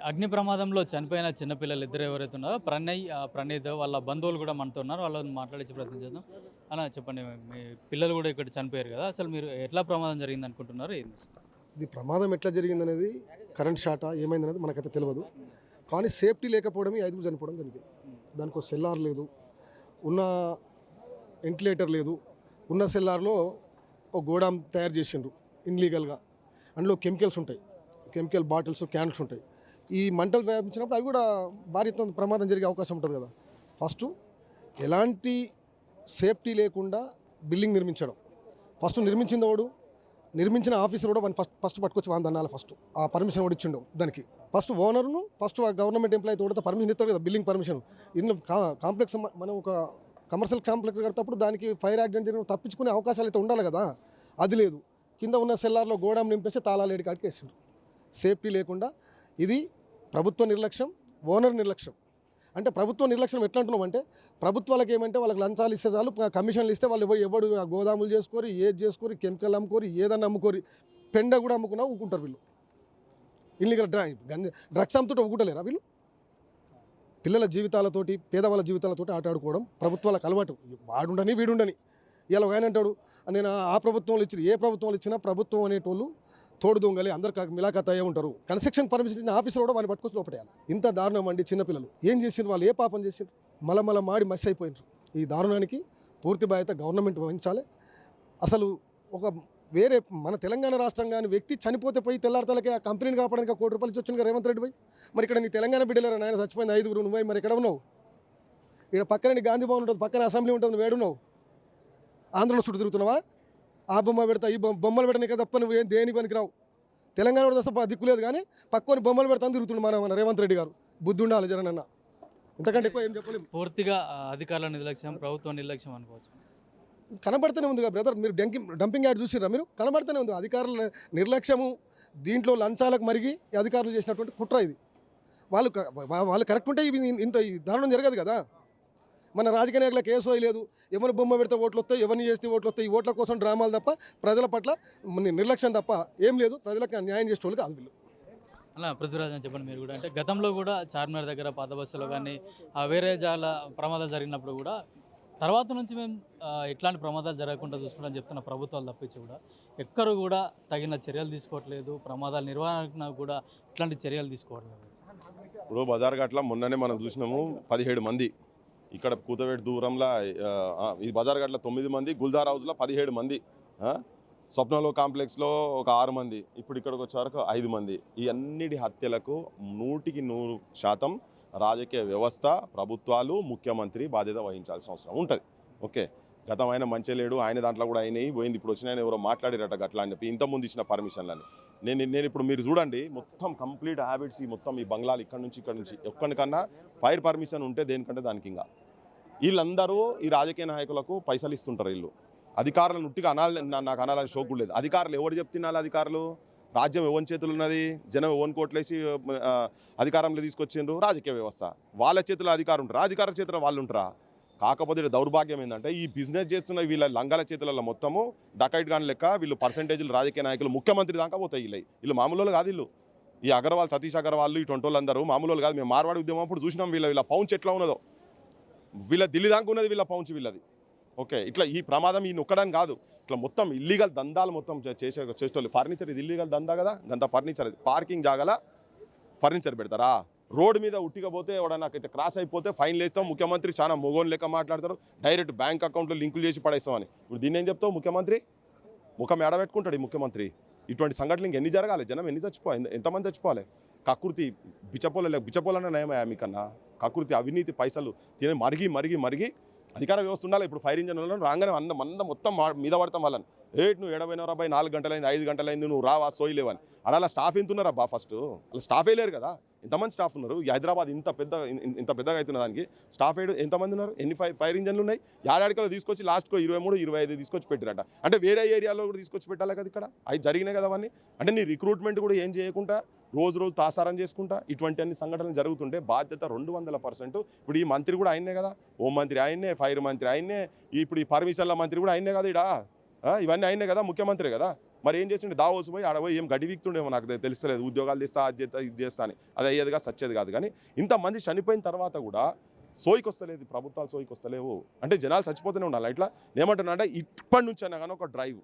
అగ్ని ప్రమాదంలో చనిపోయిన చిన్నపిల్లలు ఇద్దరు ఎవరైతే ఉన్నారో ప్రణీత్ వాళ్ళ బంధువులు కూడా మనతో ఉన్నారు. వాళ్ళని మాట్లాడించే ప్రయత్నం చేద్దాం. అన్న చెప్పండి, మీ పిల్లలు కూడా ఇక్కడ చనిపోయారు కదా, అసలు మీరు ఎట్లా ప్రమాదం జరిగింది అనుకుంటున్నారు? ఏంది? ఇది ప్రమాదం ఎట్లా జరిగిందనేది, కరెంట్ షాటా ఏమైందనేది మనకైతే తెలియదు. కానీ సేఫ్టీ లేకపోవడం ఈ ఐదుగురు చనిపోవడం జరిగింది. దానికి ఒక సెల్లార్ లేదు, ఉన్న వెంటిలేటర్ లేదు. ఉన్న సెల్లార్లో ఒక గోడాం తయారు చేసిండ్రు ఇన్లీగల్గా. అందులో కెమికల్స్ ఉంటాయి, కెమికల్ బాటిల్స్, క్యాన్స్ ఉంటాయి. ఈ మంటలు వ్యాపించినప్పుడు అవి కూడా భారీ ప్రమాదం జరిగే అవకాశం ఉంటుంది కదా. ఫస్ట్ ఎలాంటి సేఫ్టీ లేకుండా బిల్డింగ్ నిర్మించడం. ఫస్ట్ నిర్మించింది వాడు, నిర్మించిన ఆఫీసర్ కూడా వాడిని ఫస్ట్ పట్టుకొచ్చి వాని దన్నాలి. ఫస్ట్ ఆ పర్మిషన్ కూడా ఇచ్చిండు దానికి. ఫస్ట్ ఓనర్ను, ఫస్ట్ గవర్నమెంట్ ఎంప్లాయీ కూడా పర్మిషన్ ఇస్తాడు కదా, బిల్డింగ్ పర్మిషన్. ఇన్ని కాంప్లెక్స్ మనం ఒక కమర్షియల్ కాంప్లెక్స్ కడతప్పుడు దానికి ఫైర్ యాక్సిడెంట్ జరిగిన తప్పించుకునే అవకాశాలు అయితే ఉండాలి కదా, అది లేదు. కింద ఉన్న సెల్లార్లో గోడాం నింపేసి తాళాలు ఏడి కాడికి వేసిండు. సేఫ్టీ లేకుండా. ఇది ప్రభుత్వ నిర్లక్ష్యం, ఓనర్ నిర్లక్ష్యం. అంటే ప్రభుత్వ నిర్లక్ష్యం ఎట్లా అంటున్నాం అంటే, ప్రభుత్వాలకు ఏమంటే వాళ్ళకి లంచాలు ఇస్తే చాలు, కమిషన్లు ఇస్తే వాళ్ళు ఎవడు గోదాములు చేసుకోరు, ఏది చేసుకోరు, కెమికల్ అమ్ముకోరు, ఏదన్నా అమ్ముకోరు, పెండ కూడా అమ్ముకున్నా ఊకుంటారు వీళ్ళు. ఇల్లీగల్ డ్రగ్స్ అమ్ముతుంటే ఊకుంటలేరా వీళ్ళు? పిల్లల జీవితాలతోటి, పేదవాళ్ళ జీవితాలతోటి ఆట ఆడుకోవడం ప్రభుత్వాలకు అలవాటు. వాడుండని వీడుండని. ఇలా ఆయన అంటాడు, నేను ఆ ప్రభుత్వంలో ఇచ్చిన, ఏ ప్రభుత్వంలో ఇచ్చినా ప్రభుత్వం అనేటోళ్ళు తోడు దొంగలి అందరు మిలాఖత్ అయ్యే ఉంటారు. కన్స్ట్రక్షన్ పర్మిషన్ ఇచ్చిన ఆఫీసర్ కూడా వాడిని పట్టుకొచ్చి లోపడేయాలి. ఇంత దారుణం అండి. చిన్నపిల్లలు ఏం చేసిండ్రు, వాళ్ళు ఏ పాపం చేసిండ్రు? మలమల మాడి మసి అయిపోయినారు. ఈ దారుణానికి పూర్తి బాధ్యత గవర్నమెంట్ వహించాలి. అసలు ఒక వేరే మన తెలంగాణ రాష్ట్రం కానీ వ్యక్తి చనిపోతే పోయి తెల్లారితలకే ఆ కంపెనీని కాపాడడానికి ₹1 ఇచ్చి వచ్చింది రేవంత్ రెడ్డి పోయి. మరి ఇక్కడ నీ తెలంగాణ బిడ్డలేరా నాయన, చచ్చిపోయింది ఐదుగురు, నువ్వు మరి ఎక్కడ ఉన్నావు? ఇక్కడ పక్కన గాంధీ భవన్ ఉంటుంది, పక్కన అసెంబ్లీ ఉంటుంది, నువ్వు ఏడున్నావు? ఆంధ్రలో చుట్టూ తిరుగుతున్నావా? ఆ బొమ్మ పెడతా, ఈ బొమ్మలు పెడతాను తప్ప నువ్వు ఏం దేని పనికిరావు. తెలంగాణ కూడా తప్ప దిక్కులేదు, కానీ పక్కని బొమ్మలు పెడతాను తిరుగుతుంది మన రేవంత్ రెడ్డి గారు. బుద్ధి ఉండాలి జగనన్న. ఇంతకంటే ఎక్కువ ఏం చెప్పలేము. పూర్తిగా అధికారుల నిర్లక్ష్యం, ప్రభుత్వ నిర్లక్ష్యం అనుకోవచ్చు. కనబడుతూనే ఉంది కదా బ్రదర్, మీరు డంపింగ్ యార్డ్ చూసిరా? మీరు కనబడుతూనే ఉంది అధికారుల నిర్లక్ష్యము. దీంట్లో లంచాలకు మరిగి అధికారులు చేసినటువంటి కుట్ర ఇది. వాళ్ళు కరెక్ట్ ఉంటే ఇంత దారుణం జరగదు కదా. మన రాజకీయ నాయకులకు కేసు లేదు, ఎవరి బొమ్మ పెడితే ఓట్లు వస్తాయి, ఎవరిని చేస్తే ఓట్లు వస్తాయి. ఈ ఓట్ల కోసం డ్రామాలు తప్ప, ప్రజల పట్ల నిర్లక్ష్యం తప్ప ఏం లేదు. ప్రజలకు న్యాయం చేసే వాళ్ళు కాదు వీళ్ళు. అలా పృథ్వీరాజ్ అని చెప్పండి, మీరు కూడా అంటే గతంలో కూడా చార్మినార్ దగ్గర పాత బస్సులో కానీ వేరే ప్రమాదాలు జరిగినప్పుడు కూడా తర్వాత నుంచి మేము ఇట్లాంటి ప్రమాదాలు జరగకుండా చూసుకుంటామని చెప్తున్న ప్రభుత్వాలు తప్పించి కూడా ఎక్కరు కూడా తగిన చర్యలు తీసుకోవట్లేదు. ప్రమాదాల నిర్వహణ కూడా ఇట్లాంటి చర్యలు తీసుకోవట్లేదు. ఇప్పుడు బజార్ గట్ల మొన్ననే మనం చూసినాము, 17 మంది. ఇక్కడ కూతవేటు దూరంలో ఈ బజార్ గట్ల 9 మంది, గుల్జార్ హౌస్లో 17 మంది, స్వప్నలో కాంప్లెక్స్లో ఒక 6 మంది, ఇప్పుడు ఇక్కడికి వచ్చేవరకు 5 మంది. ఈ అన్నిటి హత్యలకు 100% రాజకీయ వ్యవస్థ, ప్రభుత్వాలు, ముఖ్యమంత్రి బాధ్యత వహించాల్సిన అవసరం ఉంటుంది. ఓకే, గతం ఆయన మంచి లేడు, ఆయన దాంట్లో కూడా అయినాయి పోయింది. ఇప్పుడు వచ్చిన ఆయన ఎవరో మాట్లాడారట గట్లా అని చెప్పి ఇంతకుముందు ఇచ్చిన పర్మిషన్లని. నేను ఇప్పుడు మీరు చూడండి, మొత్తం కంప్లీట్ హ్యాబిట్స్ ఈ మొత్తం ఈ బంగ్లాలు ఇక్కడ నుంచి ఎక్కడికన్నా ఫైర్ పర్మిషన్ ఉంటే దేనికంటే దానికి. ఇంకా వీళ్ళందరూ ఈ రాజకీయ నాయకులకు పైసలు ఇస్తుంటారు. వీళ్ళు అధికారులను ఉట్టిగా నాకు అనాలని షోకు లేదు. అధికారులు ఎవరు చెప్తున్నారు? అధికారులు రాజ్యం ఎవరి చేతులు ఉన్నది? జనం ఎవరిని కోట్లేసి అధికారంలో తీసుకొచ్చిండ్రు? రాజకీయ వ్యవస్థ వాళ్ళ చేతిలో అధికారం ఉంటారు, అధికారుల చేతిలో వాళ్ళు ఉంటారా? కాకపోతే దౌర్భాగ్యం ఏంటంటే, ఈ బిజినెస్ చేస్తున్న వీళ్ళ లంగాల చేతులలో మొత్తము డకైట్ గాని లెక్క వీళ్ళు పర్సెంటేజ్లు రాజకీయ నాయకులు, ముఖ్యమంత్రి దాకా పోతాయి. వీళ్ళు మామూలు కాదు. ఈ అగర్వాల్, సతీష్ అగర్వాల్, ఇటువంటి వాళ్ళందరూ మామూలు కాదు. మేము మార్వాడి ఉద్యమం అప్పుడు చూసినాం వీళ్ళ పౌంచ్ ఎట్లా ఉన్నదో. వీళ్ళ ఢిల్లీ దాకా ఉన్నది వీళ్ళ పౌంచ్ వీళ్ళది. ఓకే, ఇట్లా ఈ ప్రమాదం ఈ నొక్కడానికి కాదు, ఇట్లా మొత్తం ఇల్లీగల్ దందాలు మొత్తం చేసేటోళ్ళు. ఫర్నిచర్ ఇది ఇల్లీగల్ దందా కదా, గంత ఫర్నిచర్ అది. పార్కింగ్ జాగాల ఫర్నిచర్ పెడతారా? రోడ్డు మీద ఉట్టిగా పోతే ఎవడన్నా ఇట్లా క్రాస్ అయిపోతే ఫైన్లు వేస్తాం. ముఖ్యమంత్రి చాలా మొగోని లెక్క మాట్లాడతారు, డైరెక్ట్ బ్యాంక్ అకౌంట్లో లింకులు చేసి పడేస్తామని. ఇప్పుడు దీన్ని ఏం చెప్తావు? ముఖ్యమంత్రి ముఖం ఏడబెట్టుకుంటాడు ఈ ముఖ్యమంత్రి. ఇటువంటి సంఘటనలు ఇంకెన్ని జరగాలి? జనం ఎన్ని చచ్చిపోవాలి? ఎంతమంది చచ్చిపోవాలి? కకృతి బిచ్చపోలనే నయమయ్యా మీకన్నా. కకృతి, అవినీతి, పైసలు తినే మరిగి అధికార వ్యవస్థ ఉండాలి. ఇప్పుడు ఫైర్ ఇంజన్ రాగానే మంద మొత్తం మీద పడతాం వాళ్ళని. నువ్వు 4 గంటలైంది, 5 గంటలైంది, నువ్వు రావా సోయిలేవని. అలా స్టాఫ్ ఎంత ఉన్నారు అబ్బా? ఫస్ట్ అలా స్టాఫే లేరు కదా. ఎంతమంది స్టాఫ్ ఉన్నారు? ఈ హైదరాబాద్ ఇంత పెద్దగా అవుతున్న దానికి స్టాఫ్ ఎంతమంది ఉన్నారు? ఎన్ని ఫైర్ ఇంజన్లు ఉన్నాయి? ఏడాడికలో తీసుకొచ్చి లాస్ట్కో 23, 25 తీసుకొచ్చి పెట్టిరట. అంటే వేరే ఏరియాలో కూడా తీసుకొచ్చి పెట్టాలి కదా. ఇక్కడ అవి జరిగినాయి కదా అవన్నీ. అంటే నీ రిక్రూట్మెంట్ కూడా ఏం చేయకుండా రోజు తాసారం చేసుకుంటా ఇటువంటి అన్ని సంఘటనలు జరుగుతుంటే బాధ్యత 200%. ఇప్పుడు ఈ మంత్రి కూడా ఆయనే కదా, హోం మంత్రి ఆయనే, ఫైర్ మంత్రి ఆయనే, ఇప్పుడు ఈ పర్మిషన్ల మంత్రి కూడా ఆయనే కదా. ఇవన్నీ ఆయనే కదా, ముఖ్యమంత్రి కదా. మరి ఏం చేసిండే దావోస్ పోయి ఆడ పోయి ఏం గడి వీక్తుండేమో నాకు తెలుస్తలేదు, ఉద్యోగాలు తీస్తా అది చేస్తా ఇది చేస్తా అని. అది అయ్యేదిగా సచ్చేది కాదు. కానీ ఇంతమంది చనిపోయిన తర్వాత కూడా సోయికి వస్తలేదు, ప్రభుత్వాలు సోయికి వస్తలేవు. అంటే జనాలు చచ్చిపోతూనే ఉండాలి. ఇట్లా ఏమంటున్నా అంటే ఇప్పటి నుంచి అయినా కానీ ఒక డ్రైవ్.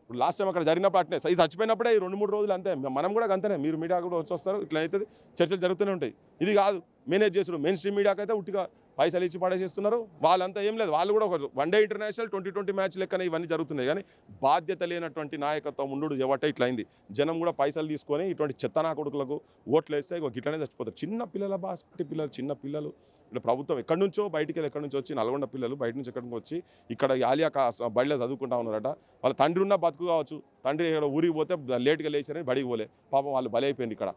ఇప్పుడు లాస్ట్ టైం అక్కడ జరిగినప్పుడు అట్నే ఇది చచ్చిపోయినప్పుడే 2-3 రోజులు అంతే. మనం కూడా అంతేనే, మీరు మీడియా కూడా వస్తారు, ఇట్లా అవుతుంది, చర్చలు జరుగుతూనే ఉంటాయి. ఇది కాదు మేనేజ్ చేసుడు. మెయిన్ స్ట్రీమ్ మీడియాకి అయితే ఉట్టిగా పైసలు ఇచ్చి పడేసేస్తున్నారు. వాళ్ళంతా ఏం లేదు, వాళ్ళు కూడా ఒక వన్డే ఇంటర్నేషనల్ 2020 మ్యాచ్ లెక్కన ఇవన్నీ జరుగుతున్నాయి. కానీ బాధ్యత లేనటువంటి నాయకత్వం ఉండు ఎవట ఇట్లా అయింది. జనం కూడా పైసలు తీసుకొని ఇటువంటి చెత్తనా కొడుకులకు ఓట్లు వేస్తే ఇట్లనే చచ్చిపోతారు. చిన్న పిల్లల బాస్కటి పిల్లలు, చిన్న పిల్లలు. ఇక్కడ ప్రభుత్వం ఎక్కడి నుంచో బయటికి వెళ్ళి ఎక్కడి నుంచి వచ్చి నల్గొండ పిల్లలు బయట నుంచి ఎక్కడికి వచ్చి ఇక్కడ ఆలియా బడిలో చదువుకుంటా ఉన్నారట. వాళ్ళ తండ్రి ఉన్న బతుకు కావచ్చు, తండ్రి ఇక్కడ ఊరికి పోతే లేట్గా లేచారని బడికి పోలే, పాపం వాళ్ళు బలైపోయింది. ఇక్కడ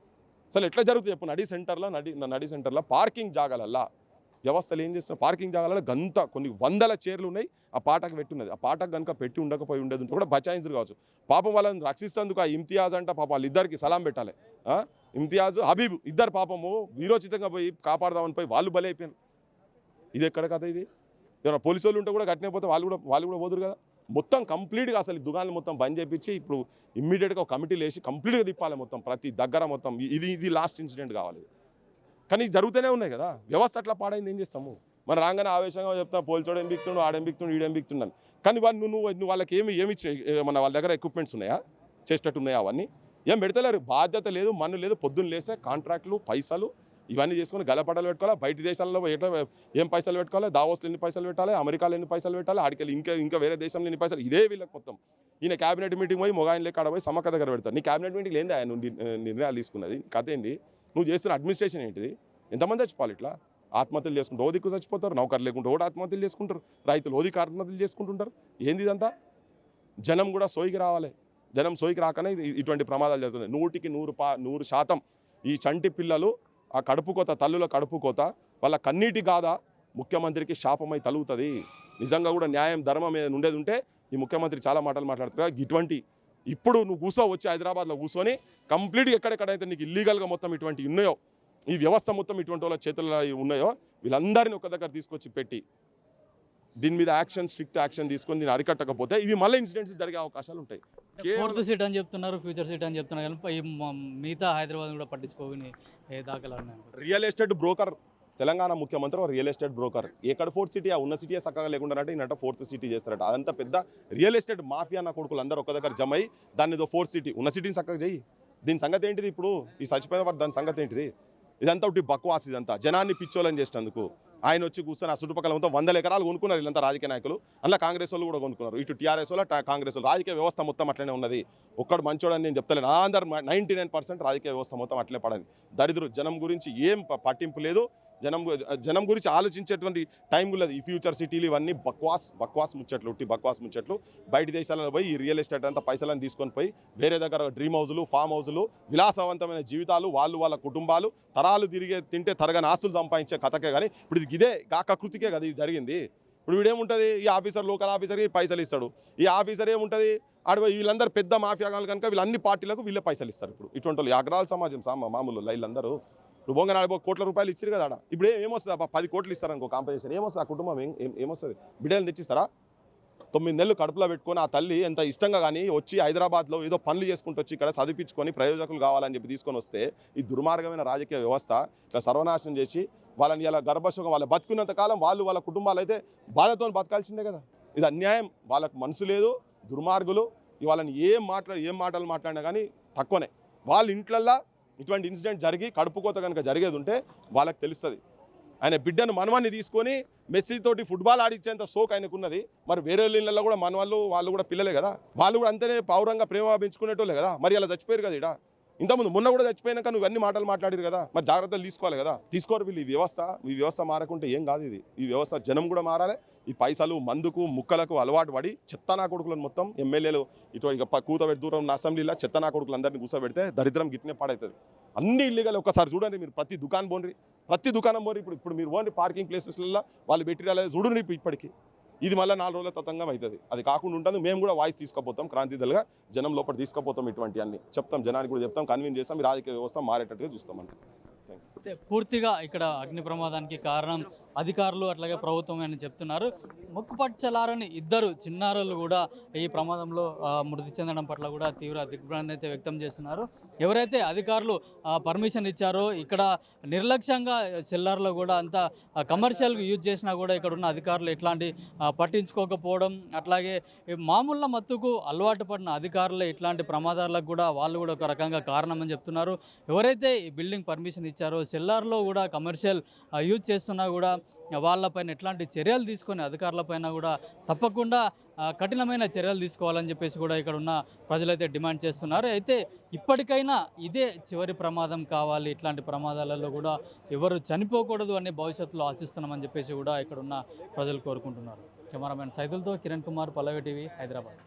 అసలు ఎట్లా జరుగుతుంది చెప్పు? నడి సెంటర్లో పార్కింగ్ జాగాలల్లా వ్యవస్థలు ఏం చేస్తున్నారు? పార్కింగ్ జాగాలలో గంత కొన్ని వందల చైర్లు ఉన్నాయి, ఆ పాటకు పెట్టున్నది. ఆ పాటకు కనుక పెట్టి ఉండకపోయి ఉండేది ఉంటే కూడా బచాయించరు కావచ్చు. పాపం వాళ్ళని రక్షిస్తేందుకు ఆ ఇమ్తియాజ్ అంట పాపం వాళ్ళిద్దరికి సలాం పెట్టాలి. ఇమ్తియాజ్ హబీబ్ ఇద్దరు పాపము వీరోచితంగా పోయి కాపాడదామని పోయి వాళ్ళు బలి అయిపోయారు. ఇది ఎక్కడ కథ? ఇది ఏమైనా పోలీసు వాళ్ళు ఉంటే కూడా కట్టిన పోతే వాళ్ళు కూడా పోదురు కదా. మొత్తం కంప్లీట్గా అసలు ఈ దుకాణాలు మొత్తం బంద్ చేయించి ఇప్పుడు ఇమ్మీడియట్గా ఒక కమిటీలు వేసి కంప్లీట్గా తిప్పాలి మొత్తం ప్రతి దగ్గర మొత్తం. ఇది లాస్ట్ ఇన్సిడెంట్ కావాలి. కానీ జరుగుతూనే ఉన్నాయి కదా. వ్యవస్థ అట్లా పాడైంది, ఏం చేస్తాము? మన రాగానే ఆవేశంగా చెప్తా పోల్చోడు ఏం బిక్తుండు, ఆడేం బిక్తుండు, ఈడేం బిక్తుండని. కానీ నువ్వు వాళ్ళకి ఏమి మన వాళ్ళ దగ్గర ఎక్విప్మెంట్స్ ఉన్నాయా? చేసేటట్టు ఉన్నాయా? అవన్నీ ఏం పెడతలేరు. బాధ్యత లేదు, మన్ను లేదు. పొద్దున్న లేసే కాంట్రాక్టులు, పైసలు ఇవన్నీ చేసుకుని గలపడలు పెట్టుకోవాలి. బయట దేశాల్లో ఎట్లా ఏం పైసలు పెట్టుకోవాలి, దావోస్లో ఎన్ని పైసలు పెట్టాలి, అమెరికాలో ఎన్ని పైసలు పెట్టాలి, ఆడికెళ్ళి ఇంకా వేరే దేశంలో ఎన్ని పైసలు, ఇదే వీళ్ళకి మొత్తం. ఈయన క్యాబినెట్ మీటింగ్ పోయి మొగాయిన్ లేక పోయి సమ్మక్క దగ్గర పెడతారు. నీ క్యాబినెట్ మీటింగ్ ఏంది ఆయన నిర్ణయాలు తీసుకున్నది? కథ ఏంది? నువ్వు చేస్తున్న అడ్మినిస్ట్రేషన్ ఏంటిది? ఎంతమంది చచ్చిపోవాలి? ఇట్లా ఆత్మహత్యలు చేసుకుంటారు. ఓదిక్కు చచ్చిపోతారు, నౌకర్లు లేకుంటే ఓడి ఆత్మహత్యలు చేసుకుంటారు, రైతులు ఓదికి ఆత్మహత్యలు చేసుకుంటుంటారు. ఏంది ఇదంతా? జనం కూడా సోయికి రావాలి. జనం సోయికి రాకనే ఇటువంటి ప్రమాదాలు జరుగుతున్నాయి. 100కి 100% ఈ చంటి పిల్లలు ఆ కడుపు కోత, తల్లుల కడుపు కోత, వాళ్ళ కన్నీటి గాథ ముఖ్యమంత్రికి శాపమై తలుగుతుంది. నిజంగా కూడా న్యాయం ధర్మం మీద ఉండేది ఉంటే ఈ ముఖ్యమంత్రి చాలా మాటలు మాట్లాడుతున్నారు. ఇటువంటి ఇప్పుడు నువ్వు వచ్చి హైదరాబాద్లో కూర్చొని కంప్లీట్గా ఎక్కడెక్కడైతే నీకు ఇల్లీగల్గా మొత్తం ఇటువంటి ఉన్నాయో, ఈ వ్యవస్థ మొత్తం ఇటువంటి వాళ్ళ చేతుల్లో ఉన్నాయో వీళ్ళందరినీ ఒక దగ్గర తీసుకొచ్చి పెట్టి దీని మీద స్ట్రిక్ట్ యాక్షన్ తీసుకొని దీన్ని అరికట్టకపోతే ఇవి మళ్ళీ ఇన్సిడెంట్స్ జరిగే అవకాశాలు ఉంటాయి. 4th సీట్ అని చెప్తున్నారు, ఫ్యూచర్ సీట్ అని చెప్తున్నారు. కానీ మిగతా హైదరాబాద్ కూడా పట్టించుకోని ఏ దాఖలా ఉన్నాయి? రియల్ ఎస్టేట్ బ్రోకర్, తెలంగాణ ముఖ్యమంత్రి ఒక రియల్ ఎస్టేట్ బ్రోకర్. ఎక్కడ 4th సిటీ, ఆ ఉన్న సిటీ చక్కగా లేకుండా అంటే ఈయన 4th సిటీ చేస్తారట. అదంతా పెద్ద రియల్ ఎస్టేట్ మాఫియా అన్న కొడుకులు అందరూ ఒక దగ్గర జమ అయ్యి దాన్ని ఏదో 4th సిటీ, ఉన్న సిటీని చక్కగా చేయి. దీని సంగతి ఏంటిది? ఇప్పుడు ఈ చచ్చిపోయిన వాడు దాని సంగతి ఏంటిది? ఇదంతా ఒకటి బక్వాస్. ఇదంతా జనాన్ని పిచ్చోలని చేసినందుకు ఆయన వచ్చి కూర్చొని ఆ చుట్టుపక్కల మొత్తం 100 ఎకరాలు కొనుక్కున్నారు వీళ్ళంతా రాజకీయ నాయకులు. అందులో కాంగ్రెస్ వాళ్ళు కూడా కొనుక్కున్నారు. ఇటు టీఆర్ఎస్ వాళ్ళు, కాంగ్రెస్ వాళ్ళు. రాజకీయ వ్యవస్థ మొత్తం అట్లనే ఉన్నది. ఒక్కడు మంచోడని నేను చెప్తలేను. అందరు 99% రాజకీయ వ్యవస్థ మొత్తం అట్లే పడది. దరిద్రు జనం గురించి ఏం పట్టింపు లేదు. జనం గురించి ఆలోచించేటువంటి టైం లేదు. ఈ ఫ్యూచర్ సిటీలు ఇవన్నీ బక్వాస్ ముచ్చట్లు, ఉట్టి బక్వాస్ ముచ్చట్లు. బయట దేశాలలో పోయి ఈ రియల్ ఎస్టేట్ అంతా పైసలను తీసుకొని పోయి వేరే దగ్గర డ్రీమ్ హౌజులు, ఫామ్ హౌజులు, విలాసవంతమైన జీవితాలు, వాళ్ళ కుటుంబాలు తరాలు తింటే తరగని ఆస్తులు సంపాదించే కథకే. కానీ ఇప్పుడు ఇదే కృతికే కదా ఇది జరిగింది. ఇప్పుడు వీడేముంటుంది? ఈ ఆఫీసర్, లోకల్ ఆఫీసర్కి పైసలు ఇస్తాడు. ఈ ఆఫీసర్ ఏముంటుంది? వీళ్ళందరూ పెద్ద మాఫియాగాలు కనుక వీళ్ళన్ని పార్టీలకు వీళ్ళే పైసలు ఇస్తారు. ఇప్పుడు ఇటువంటి వాళ్ళు అగ్రహాల సమాజం మామూలు వీళ్ళందరూ ఇప్పుడు బొంగ 40 కోట్ల రూపాయలు ఇచ్చారు కదా ఆడ. ఇప్పుడు ఏమొస్తుంది? 10 కోట్లు ఇస్తారనుకో కాంపెన్సేషన్, ఏమొస్తుంది? ఆ కుటుంబం ఏమొస్తుంది? బిడ్డలు తెచ్చిస్తారా? 9 నెలలు కడుపులో పెట్టుకొని ఆ తల్లి ఎంత ఇష్టంగా కానీ వచ్చి హైదరాబాద్లో ఏదో పనులు చేసుకుంటూ వచ్చి ఇక్కడ చదివించుకొని ప్రయోజకులు కావాలని చెప్పి తీసుకొని వస్తే ఈ దుర్మార్గమైన రాజకీయ వ్యవస్థ ఇట్లా సర్వనాశనం చేసి వాళ్ళని ఇలా గర్భశోకం, వాళ్ళ బతుకున్నంత కాలం వాళ్ళ కుటుంబాలు అయితే బాధతో బతకాల్సిందే కదా. ఇది అన్యాయం. వాళ్ళకు మనసు లేదు, దుర్మార్గులు. వాళ్ళని ఏం మాటలు మాట్లాడినా కానీ తక్కువనే. వాళ్ళ ఇంట్లల్లో ఇటువంటి ఇన్సిడెంట్ జరిగి కడుపు కోత కనుక జరిగేది ఉంటే వాళ్ళకి తెలుస్తుంది. ఆయన బిడ్డను మనవాన్ని తీసుకొని మెస్సీ తోటి ఫుట్బాల్ ఆడించేంత సోక్ ఆయనకున్నది. మరి వేరే ఇళ్ళల్లో కూడా వాళ్ళు కూడా పిల్లలే కదా, వాళ్ళు కూడా అంతనే పౌరంగా ప్రేమ పెంచుకునేటోళ్ళే కదా. మరి అలా చచ్చిపోయారు కదా. ఇంతకుముందు మొన్న కూడా చచ్చిపోయినాక నువ్వు అన్ని మాటలు మాట్లాడారు కదా. మరి జాగ్రత్తలు తీసుకోవాలి కదా. తీసుకోరు వీళ్ళు. ఈ వ్యవస్థ మారకుంటే ఏం కాదు. ఈ వ్యవస్థ జనం కూడా మారాలి. ఈ పైసలు, మందుకు, ముక్కలకు అలవాటు పడి చెత్తనా కొడుకులను మొత్తం ఎమ్మెల్యేలు ఇటువంటి కూతబెట్టి దూరం ఉన్న అసెంబ్లీలో చెత్తనా కొడుకులు అందరినీ కూర్చోబెడితే దరిద్రం గిట్నే పాడవుతుంది. అన్ని ఇల్లీగల్. ఒక్కసారి చూడండి మీరు, ప్రతి దుకాణం పోండి. ఇప్పుడు మీరు ఓన్లీ పార్కింగ్ ప్లేసెస్లలో వాళ్ళు పెట్టి రాలేదు చూడండి. ఇప్పటికీ ఇది మళ్ళీ 4 రోజుల తతంగం అవుతుంది. అది కాకుండా ఉంటుంది. మేము కూడా వాయిస్ తీసుకుపోతాం, క్రాంతిదలుగా జనం లోపల తీసుకుపోతాం. ఇటువంటి అన్ని చెప్తాం, జనానికి కూడా చెప్తాం, కన్విన్స్ చేస్తాం. ఈ రాజకీయ వ్యవస్థ మారేటట్టుగా చూస్తాం. అంటే పూర్తిగా ఇక్కడ అగ్ని ప్రమాదానికి కారణం అధికారులు అట్లాగే ప్రభుత్వం అని చెప్తున్నారు. ముక్కుపచ్చలారని ఇద్దరు చిన్నారులు కూడా ఈ ప్రమాదంలో మృతి చెందడం పట్ల కూడా తీవ్ర దిగ్భ్రాంతి అయితే వ్యక్తం చేస్తున్నారు. ఎవరైతే అధికారులు పర్మిషన్ ఇచ్చారో ఇక్కడ నిర్లక్ష్యంగా సెల్లార్లో కూడా అంతా కమర్షియల్ యూజ్ చేసినా కూడా ఇక్కడ ఉన్న అధికారులు ఎట్లాంటి పట్టించుకోకపోవడం, అట్లాగే ఈ మామూళ్ళ మత్తుకు అలవాటు పడిన అధికారులే ఇట్లాంటి ప్రమాదాలకు కూడా వాళ్ళు కూడా ఒక రకంగా కారణం అని చెప్తున్నారు. ఎవరైతే ఈ బిల్డింగ్ పర్మిషన్ ఇచ్చారో సెల్లార్లో కూడా కమర్షియల్ యూజ్ చేస్తున్నా కూడా వాళ్ళపైన ఎట్లాంటి చర్యలు తీసుకొని అధికారులపైన కూడా తప్పకుండా కఠినమైన చర్యలు తీసుకోవాలని చెప్పేసి కూడా ఇక్కడ ఉన్న ప్రజలైతే డిమాండ్ చేస్తున్నారు. అయితే ఇప్పటికైనా ఇదే చివరి ప్రమాదం కావాలి, ఇట్లాంటి ప్రమాదాలలో కూడా ఎవరు చనిపోకూడదు అనే భవిష్యత్తులో ఆశిస్తున్నామని చెప్పేసి కూడా ఇక్కడ ఉన్న ప్రజలు కోరుకుంటున్నారు. కెమెరామెన్ సైదులతో కిరణ్ కుమార్, పల్లవి టీవీ, హైదరాబాద్.